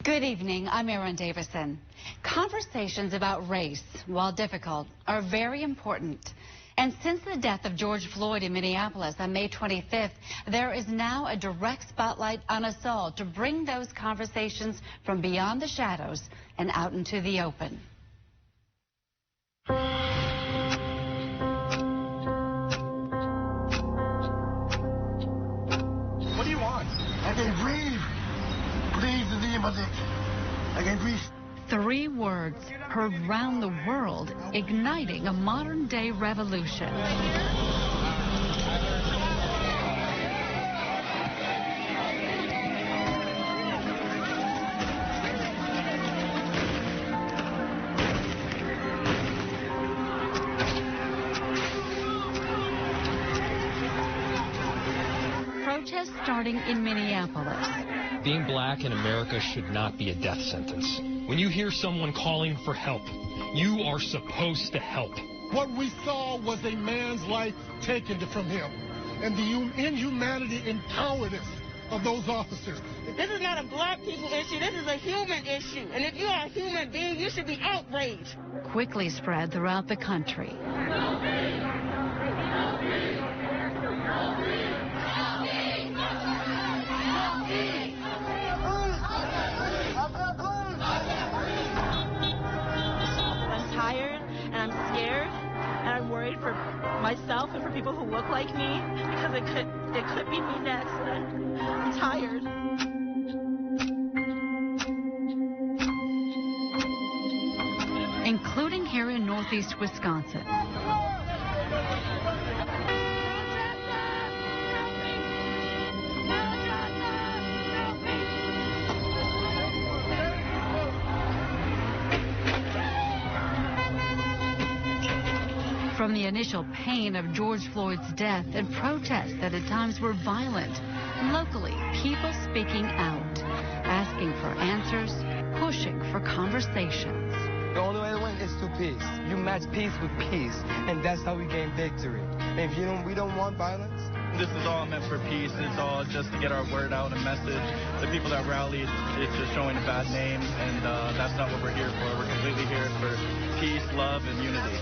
Good evening, I'm Erin Davison. Conversations about race, while difficult, are very important. And since the death of George Floyd in Minneapolis on May 25th, there is now a direct spotlight on us all to bring those conversations from beyond the shadows and out into the open. What do you want? I can breathe. Breathe the name of it. I can breathe. 3 words heard round the world, igniting a modern-day revolution. Protests starting in Minneapolis. Being black in America should not be a death sentence. When you hear someone calling for help, you are supposed to help. What we saw was a man's life taken from him, and the inhumanity and cowardice of those officers. This is not a black people issue. This is a human issue. And if you are a human being, you should be outraged. Quickly spread throughout the country. For myself and for people who look like me, because it could be me next, and I'm tired. Including here in Northeast Wisconsin. From the initial pain of George Floyd's death and protests that at times were violent, locally, people speaking out, asking for answers, pushing for conversations. The only way to win is through peace. You match peace with peace, and that's how we gain victory. And if we don't want violence. This is all meant for peace. It's all just to get our word out and message. The people that rally, it's just showing a bad name, and that's not what we're here for. We're completely here for peace, love, and unity.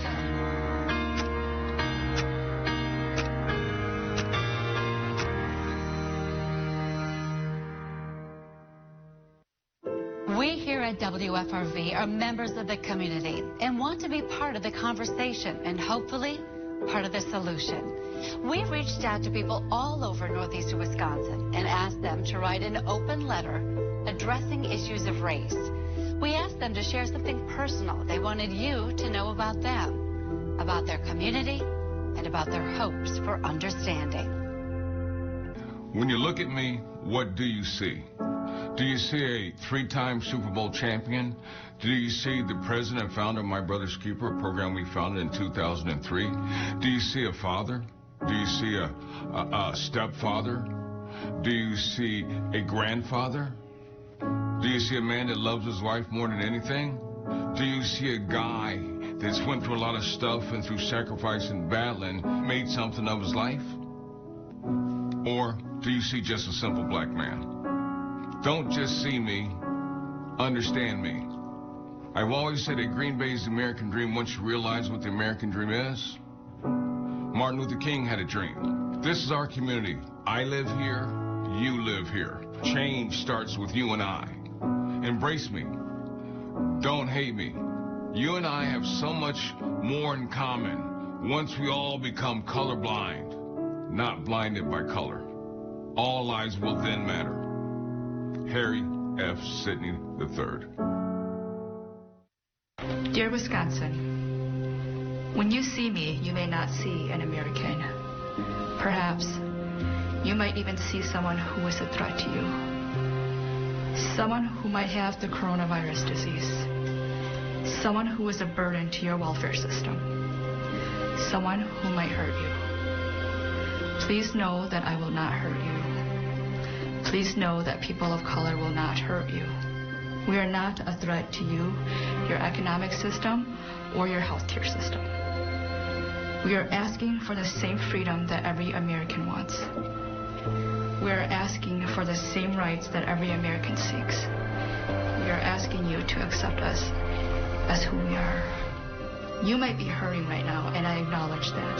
We here at WFRV are members of the community and want to be part of the conversation and hopefully part of the solution. We reached out to people all over Northeast Wisconsin and asked them to write an open letter addressing issues of race. We asked them to share something personal they wanted you to know about them, about their community, and about their hopes for understanding. When you look at me, what do you see? Do you see a 3-time Super Bowl champion? Do you see the president and founder of My Brother's Keeper, a program we founded in 2003? Do you see a father? Do you see a stepfather? Do you see a grandfather? Do you see a man that loves his wife more than anything? Do you see a guy that's went through a lot of stuff and through sacrifice and battling made something of his life? Or do you see just a simple black man? Don't just see me, understand me. I've always said that Green Bay is the American dream once you realize what the American dream is. Martin Luther King had a dream. This is our community. I live here, you live here. Change starts with you and I. Embrace me. Don't hate me. You and I have so much more in common once we all become colorblind, not blinded by color. All lives will then matter. Harry F. Sidney III. Dear Wisconsin, when you see me, you may not see an American. Perhaps you might even see someone who is a threat to you. Someone who might have the coronavirus disease. Someone who is a burden to your welfare system. Someone who might hurt you. Please know that I will not hurt you. Please know that people of color will not hurt you. We are not a threat to you, your economic system, or your healthcare system. We are asking for the same freedom that every American wants. We are asking for the same rights that every American seeks. we are asking you to accept us as who we are. You might be hurting right now, and I acknowledge that.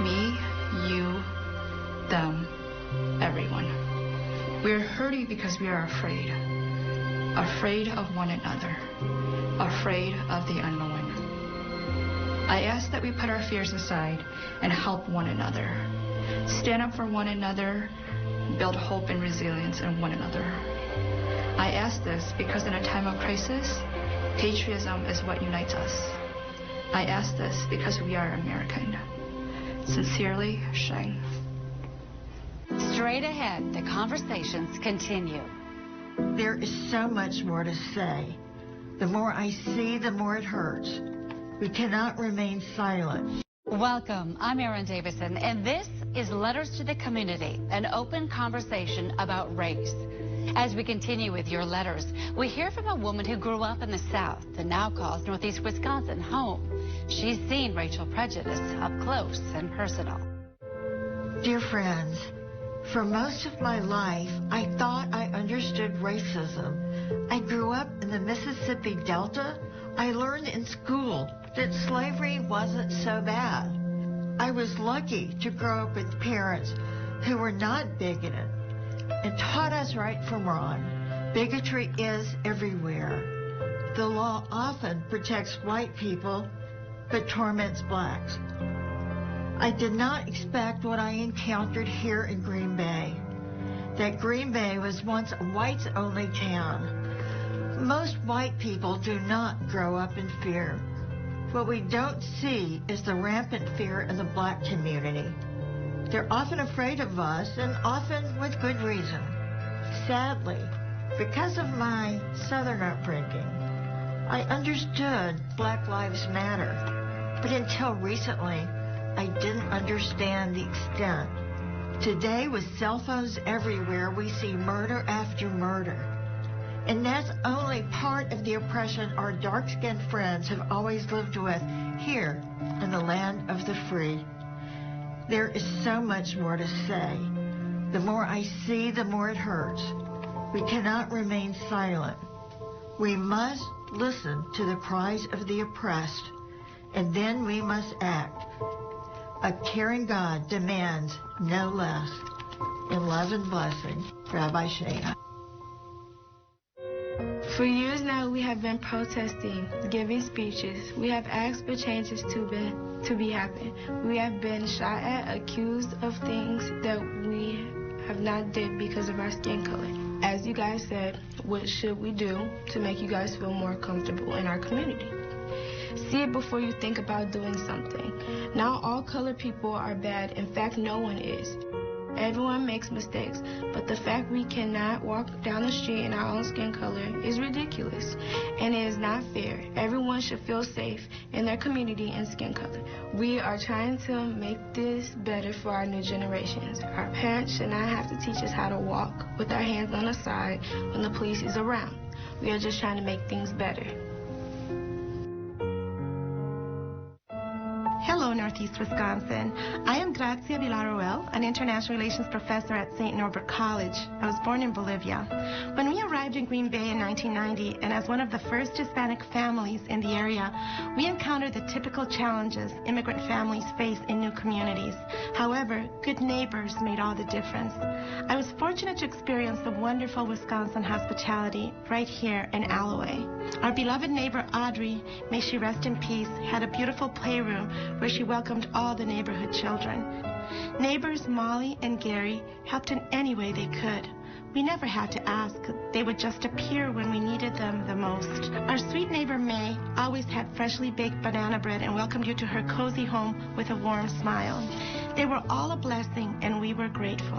Me, you, them, everyone. We're hurting because we are afraid. Afraid of one another. Afraid of the unknown. I ask that we put our fears aside and help one another. Stand up for one another, build hope and resilience in one another. I ask this because in a time of crisis, patriotism is what unites us. I ask this because we are American. Sincerely, Sheng. Straight ahead, the conversations continue. There is so much more to say. The more I see, the more it hurts. We cannot remain silent. Welcome, I'm Erin Davison, and this is Letters to the Community, an open conversation about race. As we continue with your letters, we hear from a woman who grew up in the South and now calls Northeast Wisconsin home. She's seen racial prejudice up close and personal. Dear friends, for most of my life, I thought I understood racism. I grew up in the Mississippi Delta. I learned in school that slavery wasn't so bad. I was lucky to grow up with parents who were not bigoted and taught us right from wrong. Bigotry is everywhere. The law often protects white people, but torments blacks. I did not expect what I encountered here in Green Bay. That Green Bay was once a whites-only town. Most white people do not grow up in fear. What we don't see is the rampant fear in the black community. They're often afraid of us, and often with good reason. Sadly, because of my Southern upbringing, I understood Black Lives Matter, but until recently, I didn't understand the extent. Today, with cell phones everywhere, we see murder after murder. And that's only part of the oppression our dark-skinned friends have always lived with here in the land of the free. There is so much more to say. The more I see, the more it hurts. We cannot remain silent. We must listen to the cries of the oppressed, and then we must act. A caring God demands no less. In love and blessing, Rabbi Shana. For years now, we have been protesting, giving speeches. We have asked for changes to be happen. We have been shot at, accused of things that we have not did because of our skin color. As you guys said, what should we do to make you guys feel more comfortable in our community? See it before you think about doing something. Not all colored people are bad. In fact, no one is. Everyone makes mistakes, but the fact we cannot walk down the street in our own skin color is ridiculous, and it is not fair. Everyone should feel safe in their community and skin color. We are trying to make this better for our new generations. Our parents should not have to teach us how to walk with our hands on the side when the police is around. We are just trying to make things better. Hello, Northeast Wisconsin. I am Grazia Villarroel, an international relations professor at St. Norbert College. I was born in Bolivia. When we arrived in Green Bay in 1990, and as one of the first Hispanic families in the area, we encountered the typical challenges immigrant families face in new communities. However, good neighbors made all the difference. I was fortunate to experience the wonderful Wisconsin hospitality right here in Alloway. Our beloved neighbor Audrey, may she rest in peace, had a beautiful playroom where she welcomed all the neighborhood children. Neighbors Molly and Gary helped in any way they could. We never had to ask. They would just appear when we needed them the most. Our sweet neighbor May always had freshly baked banana bread and welcomed you to her cozy home with a warm smile. They were all a blessing, and we were grateful.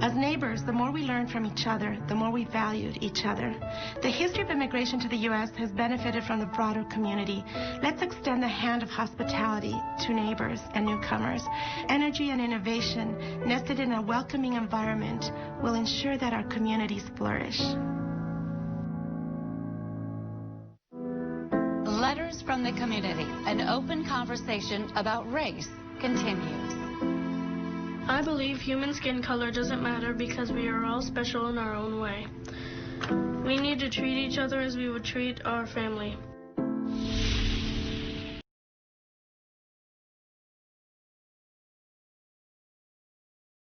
As neighbors, the more we learned from each other, the more we valued each other. The history of immigration to the U.S. has benefited from the broader community. Let's extend the hand of hospitality to neighbors and newcomers. Energy and innovation nested in a welcoming environment will ensure that our communities flourish. Letters from the Community, an open conversation about race, continues. I believe human skin color doesn't matter because we are all special in our own way. We need to treat each other as we would treat our family.